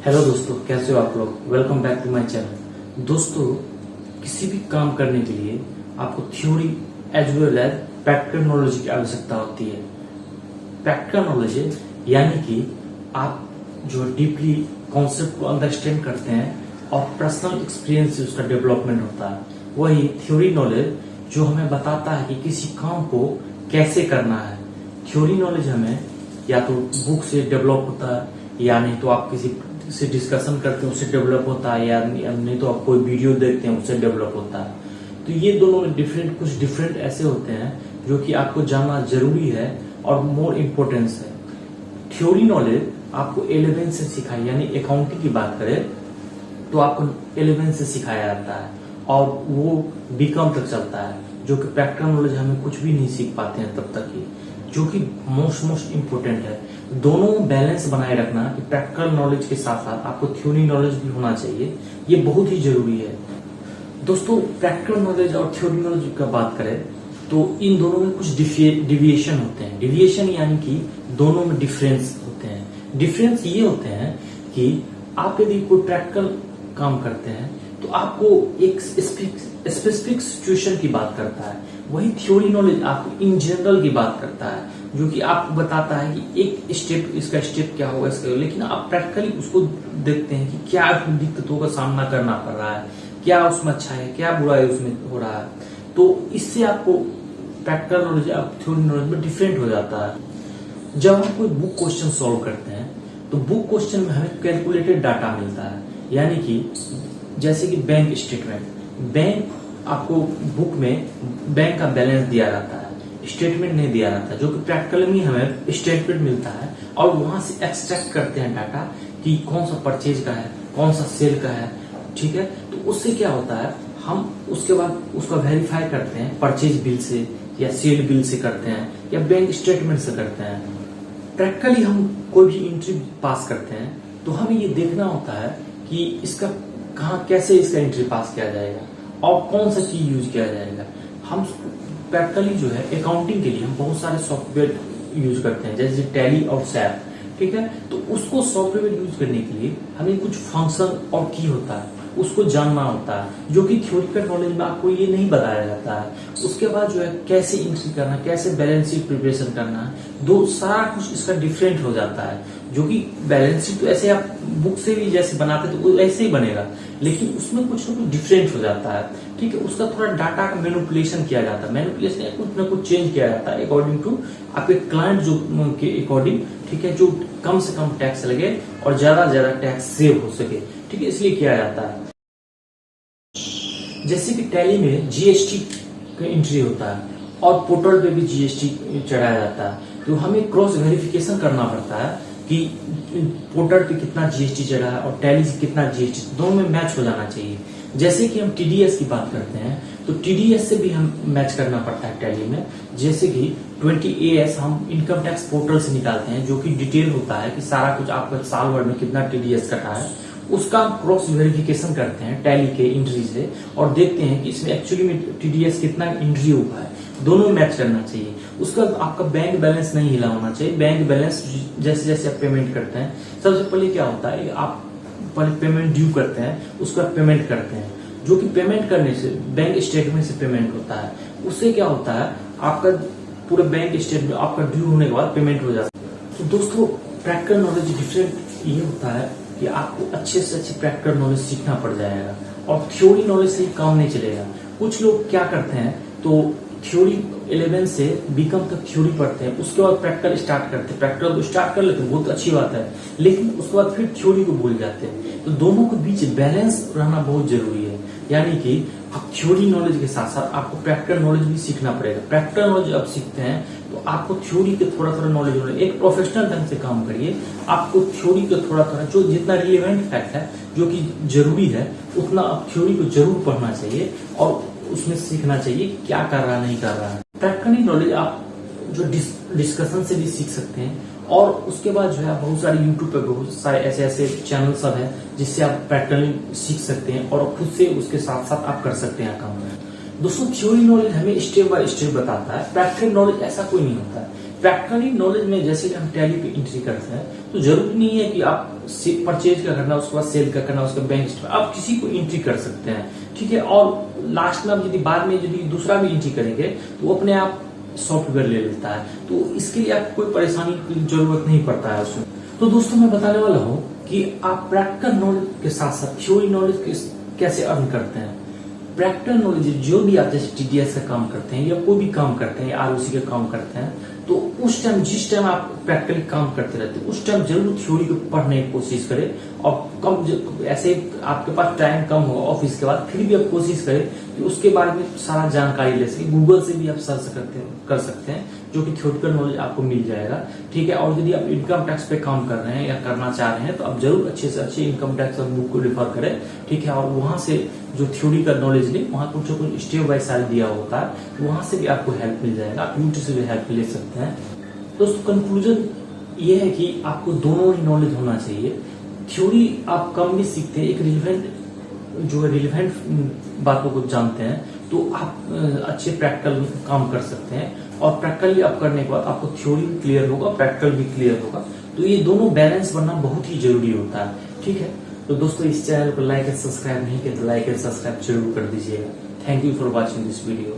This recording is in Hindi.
हेलो दोस्तों, कैसे हो आप लोग। Welcome back to my channel. दोस्तों, किसी भी काम करने के लिए आपको theory as well as practical knowledge की आवश्यकता होती है। प्रैक्टिकल नॉलेज यानी कि आप जो डीपली कॉन्सेप्ट को अंडरस्टैंड करते हैं और पर्सनल एक्सपीरियंस से उसका डेवलपमेंट होता है। वही थ्योरी नॉलेज जो हमें बताता है कि किसी काम को कैसे करना है। थ्योरी नॉलेज हमें या तो बुक से डेवलप होता है, या नहीं तो आप किसी से डिस्कशन करते हैं उससे डेवलप होता है, या नहीं तो आप कोई वीडियो देखते हैं उससे डेवलप होता है। तो ये दोनों में कुछ डिफरेंट ऐसे होते हैं जो कि आपको जानना जरूरी है और मोर इम्पोर्टेंस है। थ्योरी नॉलेज आपको 11 से सिखाई, यानी अकाउंटिंग की बात करें तो आपको 11 से सिखाया जाता है और वो बीकॉम तक चलता है, जो कि प्रैक्टिकल नॉलेज हमें कुछ भी नहीं सीख पाते हैं तब तक ही, जो कि मोस्ट इम्पोर्टेंट है। दोनों बैलेंस बनाए रखना कि प्रैक्टिकल नॉलेज के साथ साथ आपको थ्योरी नॉलेज भी होना चाहिए, ये बहुत ही जरूरी है। दोस्तों, प्रैक्टिकल नॉलेज और थ्योरी नॉलेज का बात करें तो इन दोनों में कुछ डिविएशन होते हैं। डिविएशन यानी कि दोनों में डिफरेंस होते हैं। डिफरेंस ये होते हैं कि आप यदि कोई प्रैक्टिकल काम करते हैं तो आपको एक स्पेसिफिक सिचुएशन की बात करता है, वही थ्योरी नॉलेज आपको इन जनरल की बात करता है, जो कि आपको बताता है कि एक स्टेप, इसका स्टेप क्या होगा इसका। लेकिन आप प्रैक्टिकली उसको देखते हैं कि क्या दिक्कतों का सामना करना पड़ रहा है, क्या उसमें अच्छा है, क्या बुरा है उसमें हो रहा है। तो इससे आपको प्रैक्टिकल नॉलेज और थ्योरी नॉलेज में डिफरेंट हो जाता है। जब हम कोई बुक क्वेश्चन सॉल्व करते हैं तो बुक क्वेश्चन में हमें कैलकुलेटेड डाटा मिलता है, यानी कि जैसे कि बैंक स्टेटमेंट। बैंक आपको बुक में बैंक का बैलेंस दिया जाता है, स्टेटमेंट नहीं दिया जाता, जो कि प्रैक्टिकल में हमें स्टेटमेंट मिलता है और वहां से एक्सट्रैक्ट करते हैं डाटा कि कौन सा परचेज का है, कौन सा सेल का है। ठीक है, तो उससे क्या होता है, हम उसके बाद उसका वेरीफाई करते हैं परचेज बिल से या सेल बिल से करते हैं या बैंक स्टेटमेंट से करते हैं। प्रैक्टिकली हम कोई भी एंट्री पास करते हैं तो हमें ये देखना होता है कि इसका कैसे इसका एंट्री पास किया जाएगा और कौन सा चीज यूज किया जाएगा। हम प्रैक्टिकली जो है अकाउंटिंग के लिए हम बहुत सारे सॉफ्टवेयर यूज करते हैं, जैसे टैली और सैप। ठीक है, तो उसको सॉफ्टवेयर यूज करने के लिए हमें कुछ फंक्शन और की होता है, उसको जानना होता है, जो कि थ्योरिटिकल नॉलेज में आपको ये नहीं बताया जाता है। उसके बाद जो है कैसे एंट्री करना, कैसे बैलेंस शीट प्रिपरेशन करना है, दो सारा कुछ इसका डिफरेंट हो जाता है। जो कि बैलेंस शीट तो ऐसे आप बुक से भी जैसे बनाते तो वो ऐसे ही बनेगा, लेकिन उसमें कुछ ना कुछ डिफरेंट हो जाता है। ठीक है, उसका थोड़ा डाटा का मैनिपुलेशन किया जाता है, मैनिपुलेशन कुछ ना कुछ चेंज किया जाता है अकॉर्डिंग टू आपके क्लाइंट जो के अकॉर्डिंग। ठीक है, जो कम से कम टैक्स लगे और ज्यादा से ज्यादा टैक्स सेव हो सके। ठीक है, इसलिए किया जाता है। जैसे कि टैली में जीएसटी का एंट्री होता है और पोर्टल पे भी जीएसटी चढ़ाया जाता है, तो हमें क्रॉस वेरिफिकेशन करना पड़ता है कि पोर्टल पे कितना जीएसटी चढ़ा है और टैली से कितना जीएसटी, दोनों में मैच हो जाना चाहिए। जैसे कि हम टीडीएस की बात करते हैं तो टीडीएस से भी हम मैच करना पड़ता है टैली में। जैसे कि 20AS हम इनकम टैक्स पोर्टल से निकालते हैं, जो कि डिटेल होता है कि सारा कुछ आपका साल भर में कितना टीडीएस कटा है, उसका क्रॉस वेरिफिकेशन करते हैं टैली के एंट्री से और देखते हैं कि इसमें एक्चुअली में टीडीएस कितना एंट्री हुआ है, दोनों मैच करना चाहिए। उसका आपका बैंक बैलेंस नहीं हिला होना चाहिए। बैंक बैलेंस जैसे जैसे आप पेमेंट करते हैं, सबसे पहले क्या होता है, आप पहले पेमेंट ड्यू करते हैं, उसका पेमेंट करते हैं, जो कि पेमेंट करने से बैंक स्टेटमेंट से पेमेंट होता है। उससे क्या होता है, आपका पूरा बैंक स्टेटमेंट आपका ड्यू होने के बाद पेमेंट हो जाता है। तो दोस्तों, प्रैक्टिकल नॉलेज डिफरेंट ये होता है कि आपको अच्छे से अच्छी प्रैक्टिकल नॉलेज सीखना पड़ जाएगा और थ्योरी नॉलेज से ही काम नहीं चलेगा। कुछ लोग क्या करते हैं, तो थ्योरी 11 से बीकॉम तक थ्योरी पढ़ते हैं, उसके बाद प्रैक्टिकल स्टार्ट करते हैं। प्रैक्टिकल को स्टार्ट कर लेते हैं, बहुत अच्छी बात है, लेकिन उसके बाद फिर थ्योरी को भूल जाते हैं। तो दोनों के बीच बैलेंस रहना बहुत जरूरी है, यानी कि आप थ्योरी नॉलेज के साथ साथ आपको प्रैक्टिकल नॉलेज भी सीखना पड़ेगा। प्रैक्टिकल नॉलेज आप सीखते हैं तो आपको थ्योरी के थोड़ा थोड़ा नॉलेज होना, एक प्रोफेशनल ढंग से काम करिए। आपको थ्योरी के थोड़ा थोड़ा जो जितना रिलेवेंट फैक्ट है, जो कि जरूरी है, उतना आप थ्योरी को जरूर पढ़ना चाहिए और उसमें सीखना चाहिए कि क्या कर रहा है, नहीं कर रहा है। प्रैक्टिकल नॉलेज आप जो डिस्कशन से भी सीख सकते हैं और उसके बाद जो है बहुत सारे यूट्यूब पे बहुत सारे ऐसे ऐसे चैनल सब है जिससे आप प्रैक्टिकली सीख सकते हैं और खुद से उसके साथ साथ आप कर सकते हैं काम। दोस्तों, थ्योरी नॉलेज हमें स्टेप बाय स्टेप बताता है, प्रैक्टिकल नॉलेज ऐसा कोई नहीं होता है। प्रैक्टिकली नॉलेज में जैसे कि हम टैली पे एंट्री करते हैं तो जरूरी नहीं है कि आप परचेज का करना, उसके बाद सेल का करना, उसका बैंक स्टेटमेंट, आप किसी को एंट्री कर सकते हैं, ठीक है। और लास्ट में आप यदि बाद में यदि दूसरा भी एंट्री करेंगे तो वो अपने आप सॉफ्टवेयर ले लेता है, तो इसके लिए आपको कोई परेशानी की जरूरत नहीं पड़ता है उसमें। तो दोस्तों मैं बताने वाला हूँ कि आप प्रैक्टिकल नॉलेज के साथ साथ थ्योरी नॉलेज कैसे अर्न करते हैं। प्रैक्टिकल नॉलेज जो भी आप जैसे टीडीएस का काम करते हैं या कोई भी काम करते हैं या आरओसी का काम करते हैं, तो उस टाइम जिस टाइम आप प्रैक्टिकली काम करते रहते हैं उस टाइम जरूर थ्योरी को पढ़ने की कोशिश करें। और कम ऐसे आपके पास टाइम कम हो ऑफिस के बाद, फिर भी आप कोशिश करें कि उसके बारे में सारा जानकारी ले सके। गूगल से भी आप सर्च कर सकते हैं, जो कि थ्योरिटिकल नॉलेज आपको मिल जाएगा, ठीक है। और यदि आप इनकम टैक्स पे काम कर रहे हैं या करना चाह रहे हैं तो आप जरूर अच्छे से अच्छे इनकम टैक्स बुक को रेफर करें, ठीक है। और वहां से जो थ्योरी का नॉलेज लें, वहां कुछ कुछ स्टेप बाय साल दिया होता है, तो वहां से भी आपको हेल्प मिल जाएगा, आप यूट्यूब से भी हेल्प ले सकते हैं। दोस्तों कंक्लूजन ये है कि आपको दोनों ही नॉलेज होना चाहिए। थ्योरी आप कम भी सीखते हैं, एक रिलेवेंट बातों को जानते हैं तो आप अच्छे प्रैक्टिकल काम कर सकते हैं। और प्रैक्टिकली आप करने के बाद आपको थ्योरी भी क्लियर होगा, प्रैक्टिकल भी क्लियर होगा, तो ये दोनों बैलेंस बनना बहुत ही जरूरी होता है, ठीक है। तो दोस्तों इस चैनल को लाइक एंड सब्सक्राइब नहीं किया तो लाइक एंड सब्सक्राइब जरूर कर दीजिएगा। Thank you for watching this video.